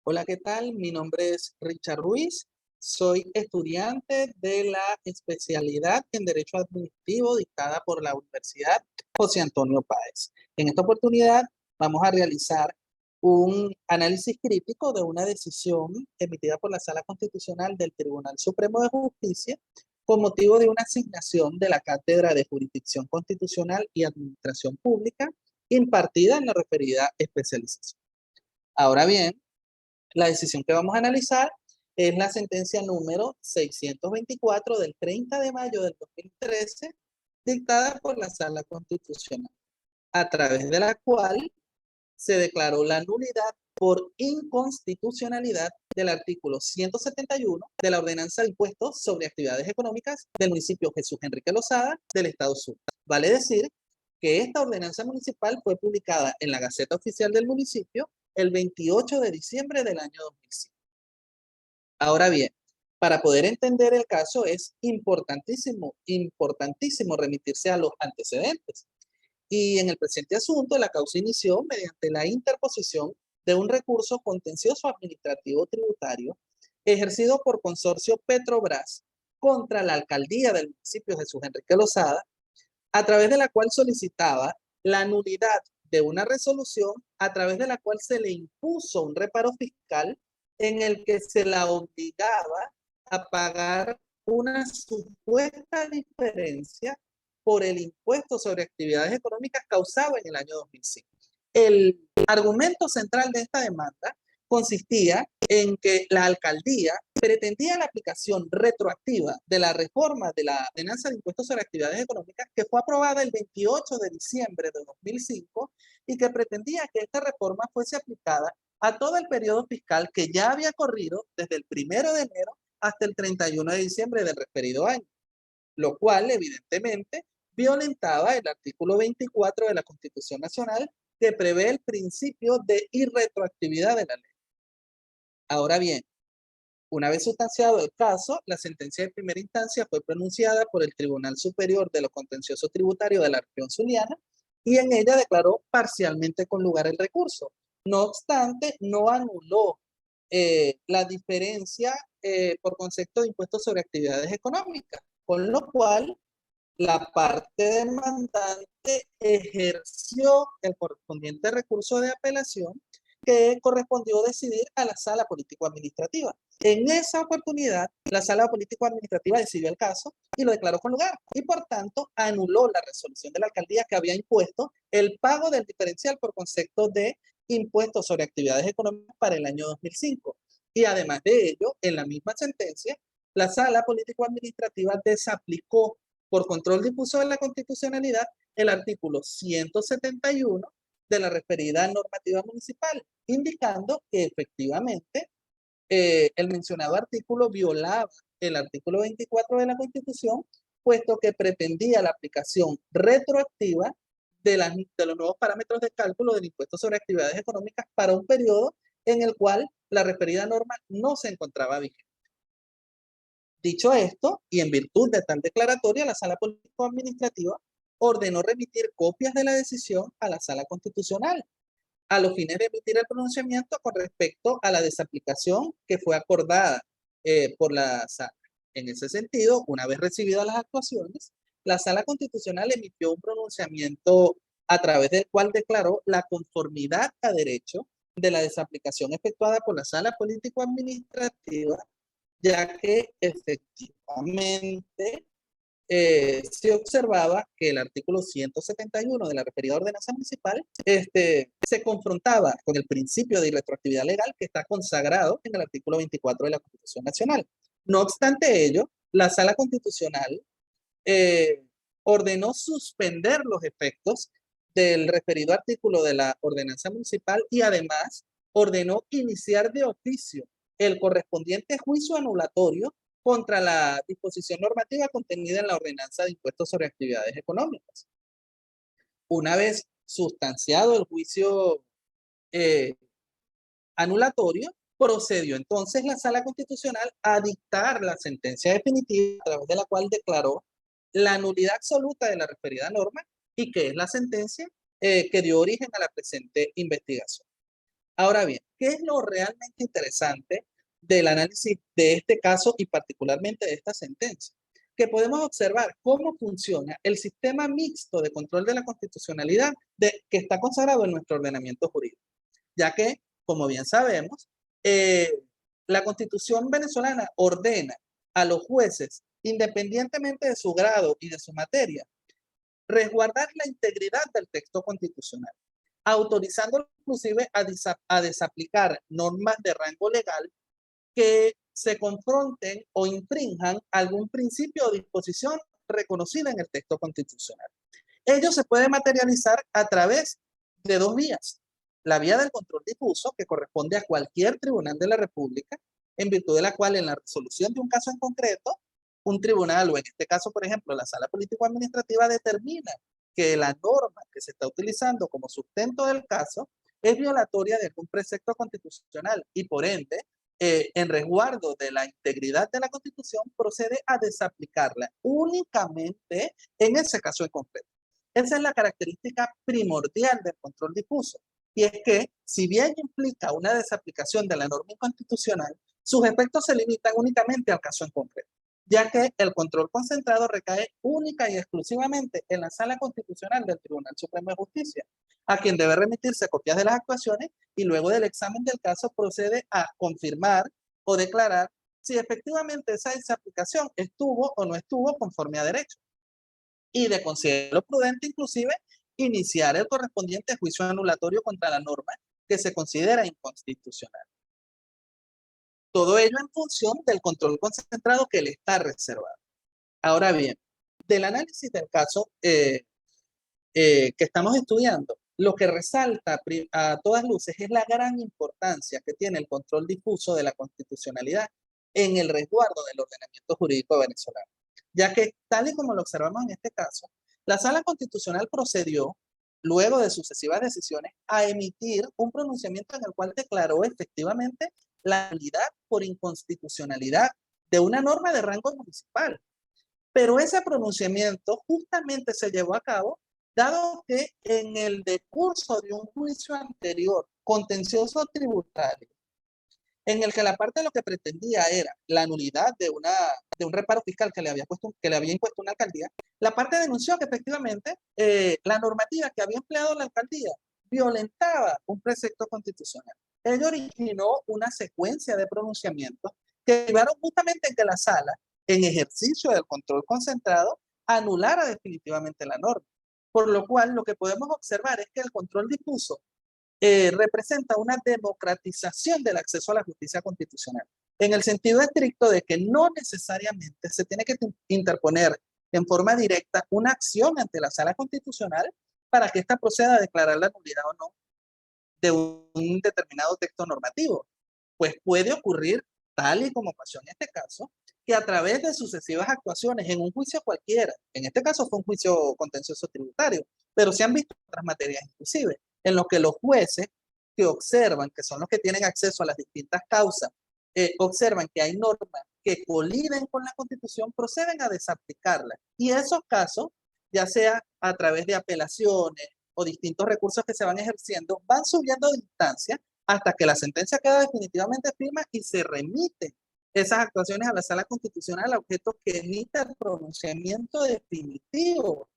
Hola, ¿qué tal? Mi nombre es Richard Ruiz. Soy estudiante de la especialidad en Derecho Administrativo dictada por la Universidad José Antonio Páez. En esta oportunidad vamos a realizar un análisis crítico de una decisión emitida por la Sala Constitucional del Tribunal Supremo de Justicia con motivo de una asignación de la Cátedra de Jurisdicción Constitucional y Administración Pública impartida en la referida especialización. Ahora bien, la decisión que vamos a analizar es la sentencia número 624 del 30 de mayo del 2013, dictada por la Sala Constitucional, a través de la cual se declaró la nulidad por inconstitucionalidad del artículo 171 de la Ordenanza de Impuestos sobre Actividades Económicas del municipio Jesús Enrique Lozada del Estado Sur. Vale decir que esta ordenanza municipal fue publicada en la Gaceta Oficial del municipio el 28 de diciembre del año 2005. Ahora bien, para poder entender el caso es importantísimo remitirse a los antecedentes. Y en el presente asunto, la causa inició mediante la interposición de un recurso contencioso administrativo tributario ejercido por Consorcio Petrobras contra la alcaldía del municipio Jesús Enrique Lozada, a través de la cual solicitaba la nulidad de una resolución a través de la cual se le impuso un reparo fiscal en el que se la obligaba a pagar una supuesta diferencia por el impuesto sobre actividades económicas causado en el año 2005. El argumento central de esta demanda consistía en que la alcaldía pretendía la aplicación retroactiva de la reforma de la ordenanza de impuestos sobre actividades económicas que fue aprobada el 28 de diciembre de 2005 y que pretendía que esta reforma fuese aplicada a todo el periodo fiscal que ya había corrido desde el 1 de enero hasta el 31 de diciembre del referido año, lo cual evidentemente violentaba el artículo 24 de la Constitución Nacional que prevé el principio de irretroactividad de la ley. Ahora bien, una vez sustanciado el caso, la sentencia de primera instancia fue pronunciada por el Tribunal Superior de lo Contencioso Tributario de la región zuliana y en ella declaró parcialmente con lugar el recurso. No obstante, no anuló la diferencia por concepto de impuestos sobre actividades económicas, con lo cual la parte demandante ejerció el correspondiente recurso de apelación que correspondió decidir a la Sala Político-Administrativa. En esa oportunidad, la Sala Político-Administrativa decidió el caso y lo declaró con lugar y por tanto anuló la resolución de la alcaldía que había impuesto el pago del diferencial por concepto de impuestos sobre actividades económicas para el año 2005. Y además de ello, en la misma sentencia, la Sala Político-Administrativa desaplicó por control difuso de la constitucionalidad el artículo 171 de la referida normativa municipal, indicando que efectivamente el mencionado artículo violaba el artículo 24 de la Constitución, puesto que pretendía la aplicación retroactiva de los nuevos parámetros de cálculo del impuesto sobre actividades económicas para un periodo en el cual la referida norma no se encontraba vigente. Dicho esto, y en virtud de tal declaratoria, la Sala Político-Administrativa ordenó remitir copias de la decisión a la Sala Constitucional, a los fines de emitir el pronunciamiento con respecto a la desaplicación que fue acordada por la Sala. En ese sentido, una vez recibidas las actuaciones, la Sala Constitucional emitió un pronunciamiento a través del cual declaró la conformidad a derecho de la desaplicación efectuada por la Sala Político-Administrativa, ya que efectivamente se observaba que el artículo 171 de la referida ordenanza municipal se confrontaba con el principio de irretroactividad legal que está consagrado en el artículo 24 de la Constitución Nacional. No obstante ello, la Sala Constitucional eh, ordenó suspender los efectos del referido artículo de la ordenanza municipal y además ordenó iniciar de oficio el correspondiente juicio anulatorio contra la disposición normativa contenida en la ordenanza de impuestos sobre actividades económicas. Una vez sustanciado el juicio eh, anulatorio, procedió entonces la Sala Constitucional a dictar la sentencia definitiva a través de la cual declaró la nulidad absoluta de la referida norma y que es la sentencia que dio origen a la presente investigación. Ahora bien, ¿qué es lo realmente interesante del análisis de este caso y particularmente de esta sentencia? Que podemos observar cómo funciona el sistema mixto de control de la constitucionalidad que está consagrado en nuestro ordenamiento jurídico, ya que, como bien sabemos, la Constitución venezolana ordena a los jueces, independientemente de su grado y de su materia, resguardar la integridad del texto constitucional, autorizando inclusive a desaplicar normas de rango legal que se confronten o infrinjan algún principio o disposición reconocida en el texto constitucional. Ello se puede materializar a través de dos vías. La vía del control difuso, que corresponde a cualquier tribunal de la República, en virtud de la cual en la resolución de un caso en concreto, un tribunal, o en este caso, por ejemplo, la sala político-administrativa, determina que la norma que se está utilizando como sustento del caso es violatoria de algún precepto constitucional y por ende, en resguardo de la integridad de la Constitución, procede a desaplicarla únicamente en ese caso en concreto. Esa es la característica primordial del control difuso. Y es que, si bien implica una desaplicación de la norma inconstitucional, sus efectos se limitan únicamente al caso en concreto, ya que el control concentrado recae única y exclusivamente en la Sala Constitucional del Tribunal Supremo de Justicia, a quien debe remitirse copias de las actuaciones y luego del examen del caso procede a confirmar o declarar si efectivamente esa desaplicación estuvo o no estuvo conforme a derecho. Y de considerarlo prudente, inclusive, iniciar el correspondiente juicio anulatorio contra la norma que se considera inconstitucional. Todo ello en función del control concentrado que le está reservado. Ahora bien, del análisis del caso que estamos estudiando, lo que resalta a todas luces es la gran importancia que tiene el control difuso de la constitucionalidad en el resguardo del ordenamiento jurídico venezolano, ya que, tal y como lo observamos en este caso, la Sala Constitucional procedió, luego de sucesivas decisiones, a emitir un pronunciamiento en el cual declaró efectivamente la nulidad por inconstitucionalidad de una norma de rango municipal. Pero ese pronunciamiento justamente se llevó a cabo dado que en el decurso de un juicio anterior, contencioso tributario, en el que la parte de lo que pretendía era la nulidad de un reparo fiscal que le había impuesto una alcaldía, la parte denunció que efectivamente la normativa que había empleado la alcaldía violentaba un precepto constitucional. Ello originó una secuencia de pronunciamientos que llevaron justamente en que la sala, en ejercicio del control concentrado, anulara definitivamente la norma. Por lo cual, lo que podemos observar es que el control difuso representa una democratización del acceso a la justicia constitucional, en el sentido estricto de que no necesariamente se tiene que interponer en forma directa una acción ante la Sala Constitucional para que ésta proceda a declarar la nulidad o no de un determinado texto normativo. Pues puede ocurrir, tal y como pasó en este caso, que a través de sucesivas actuaciones en un juicio cualquiera, en este caso fue un juicio contencioso tributario, pero se han visto otras materias inclusive, en los que los jueces que observan, que son los que tienen acceso a las distintas causas, observan que hay normas que coliden con la Constitución, proceden a desaplicarla. Y esos casos, ya sea a través de apelaciones o distintos recursos que se van ejerciendo, van subiendo de instancia hasta que la sentencia queda definitivamente firme y se remite esas actuaciones a la Sala Constitucional a objeto que emita el pronunciamiento definitivo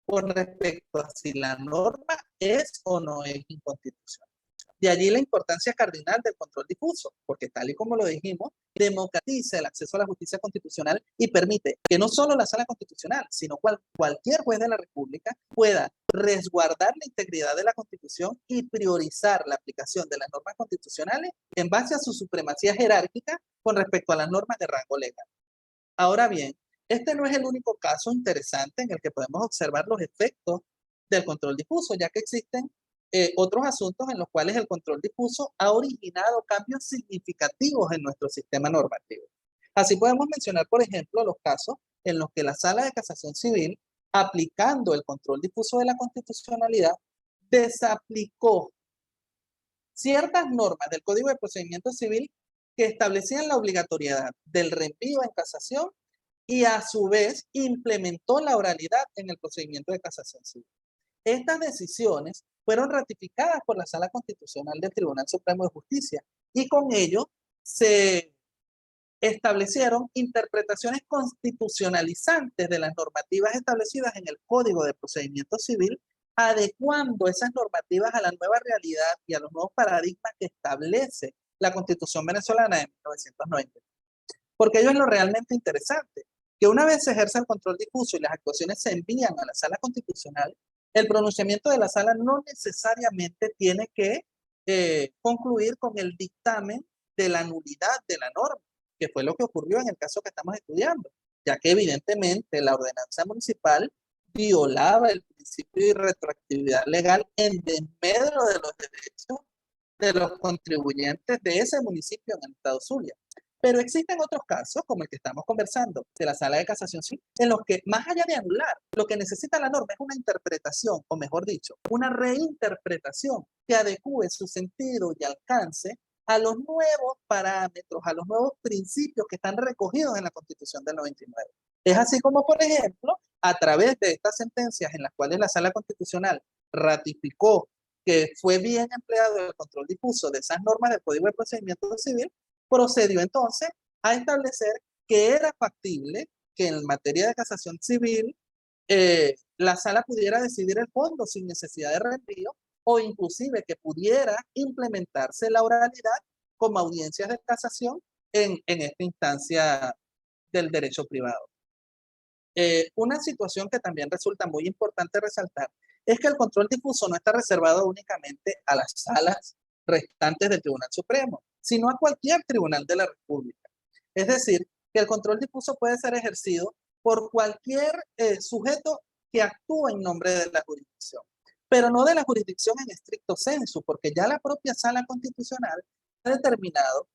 con respecto a si la norma es o no es inconstitucional. De allí la importancia cardinal del control difuso, porque tal y como lo dijimos, democratiza el acceso a la justicia constitucional y permite que no solo la Sala Constitucional, sino cualquier juez de la República pueda resguardar la integridad de la Constitución y priorizar la aplicación de las normas constitucionales en base a su supremacía jerárquica con respecto a las normas de rango legal. Ahora bien, este no es el único caso interesante en el que podemos observar los efectos del control difuso, ya que existen otros asuntos en los cuales el control difuso ha originado cambios significativos en nuestro sistema normativo. Así podemos mencionar, por ejemplo, los casos en los que la Sala de Casación Civil, aplicando el control difuso de la constitucionalidad, desaplicó ciertas normas del Código de Procedimiento Civil que establecían la obligatoriedad del reenvío en casación y a su vez implementó la oralidad en el procedimiento de casación civil. Estas decisiones fueron ratificadas por la Sala Constitucional del Tribunal Supremo de Justicia y con ello se establecieron interpretaciones constitucionalizantes de las normativas establecidas en el Código de Procedimiento Civil, adecuando esas normativas a la nueva realidad y a los nuevos paradigmas que establece la Constitución venezolana de 1990. Porque ello es lo realmente interesante, que una vez se ejerce el control difuso y las actuaciones se envían a la Sala Constitucional, el pronunciamiento de la Sala no necesariamente tiene que concluir con el dictamen de la nulidad de la norma, que fue lo que ocurrió en el caso que estamos estudiando, ya que evidentemente la ordenanza municipal violaba el principio de retroactividad legal en desmedro de los derechos de los contribuyentes de ese municipio en el estado Zulia. Pero existen otros casos, como el que estamos conversando, de la Sala de Casación, en los que, más allá de anular, lo que necesita la norma es una interpretación, o mejor dicho, una reinterpretación que adecue su sentido y alcance a los nuevos parámetros, a los nuevos principios que están recogidos en la Constitución del 99. Es así como, por ejemplo, a través de estas sentencias en las cuales la Sala Constitucional ratificó que fue bien empleado el control difuso de esas normas del Código de Procedimiento Civil, procedió entonces a establecer que era factible que en materia de casación civil la Sala pudiera decidir el fondo sin necesidad de reenvío o inclusive que pudiera implementarse la oralidad como audiencias de casación en esta instancia del derecho privado. Una situación que también resulta muy importante resaltar es que el control difuso no está reservado únicamente a las salas restantes del Tribunal Supremo, sino a cualquier tribunal de la República. Es decir, que el control difuso puede ser ejercido por cualquier sujeto que actúa en nombre de la jurisdicción, pero no de la jurisdicción en estricto sensu, porque ya la propia Sala Constitucional ha determinado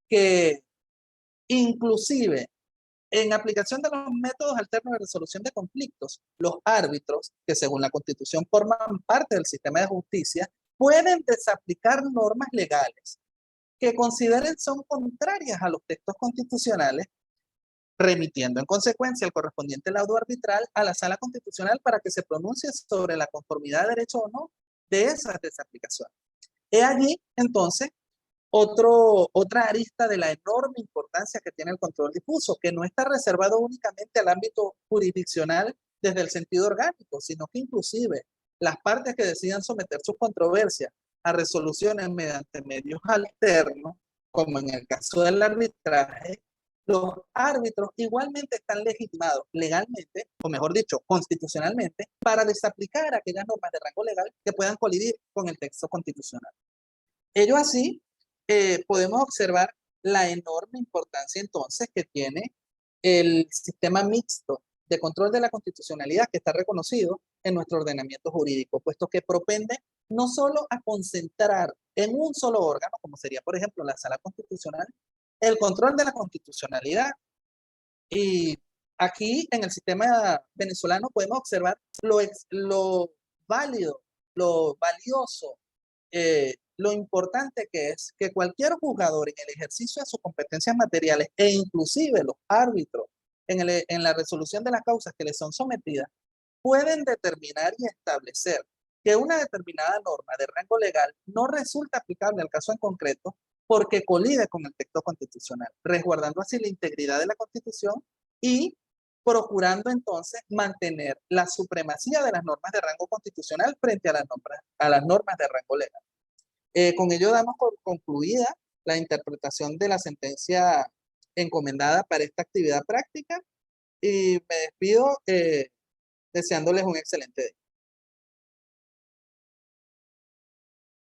que inclusive en aplicación de los métodos alternos de resolución de conflictos, los árbitros, que según la Constitución forman parte del sistema de justicia, pueden desaplicar normas legales que consideren son contrarias a los textos constitucionales, remitiendo en consecuencia el correspondiente laudo arbitral a la Sala Constitucional para que se pronuncie sobre la conformidad de derecho o no de esas desaplicaciones. He allí, entonces, otra arista de la enorme importancia que tiene el control difuso, que no está reservado únicamente al ámbito jurisdiccional desde el sentido orgánico, sino que inclusive las partes que decidan someter sus controversias a resoluciones mediante medios alternos, como en el caso del arbitraje, los árbitros igualmente están legitimados legalmente, o mejor dicho, constitucionalmente, para desaplicar aquellas normas de rango legal que puedan colidir con el texto constitucional. Ello así, podemos observar la enorme importancia entonces que tiene el sistema mixto de control de la constitucionalidad que está reconocido en nuestro ordenamiento jurídico, puesto que propende no solo a concentrar en un solo órgano, como sería por ejemplo la Sala Constitucional, el control de la constitucionalidad. Y aquí en el sistema venezolano podemos observar lo válido, lo valioso, lo importante que es que cualquier jugador en el ejercicio de sus competencias materiales e inclusive los árbitros en la resolución de las causas que les son sometidas, pueden determinar y establecer que una determinada norma de rango legal no resulta aplicable al caso en concreto porque colide con el texto constitucional, resguardando así la integridad de la Constitución y procurando entonces mantener la supremacía de las normas de rango constitucional frente a las normas de rango legal. Con ello damos por concluida la interpretación de la sentencia encomendada para esta actividad práctica y me despido deseándoles un excelente día.